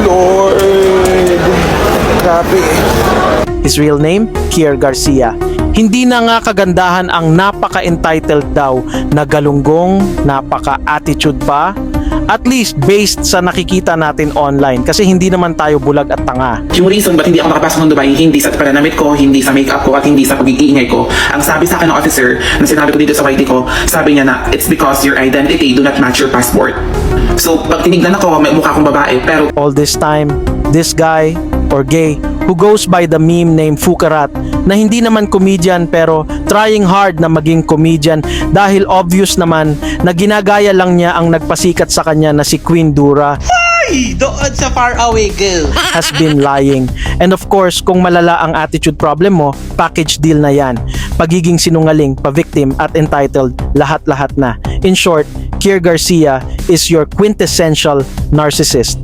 Lord, grabe. His real name, Kier Garcia. Hindi na nga kagandahan ang napaka-entitled daw na galunggong, napaka-attitude pa. At least based sa nakikita natin online kasi hindi naman tayo bulag at tanga. Yung reason ba't hindi ako makapasok ng Dubai, hindi sa pananamit ko, hindi sa makeup ko, at hindi sa pag-iingay ko. Ang sabi sa akin ng officer, na sinabi ko dito sa YT ko, sabi niya na, it's because your identity do not match your passport. So, pag tinignan ako, may mukha akong babae, pero All this time, this guy or gay who goes by the meme named Fukarat na hindi naman comedian pero trying hard na maging comedian dahil obvious naman na ginagaya lang niya ang nagpasikat sa kanya na si Queen Dura Doon sa far away girl. has been lying. And of course, kung malala ang attitude problem mo, package deal na yan. Pagiging sinungaling, pa-victim at entitled, lahat-lahat na. In short, Kier Garcia is your quintessential narcissist.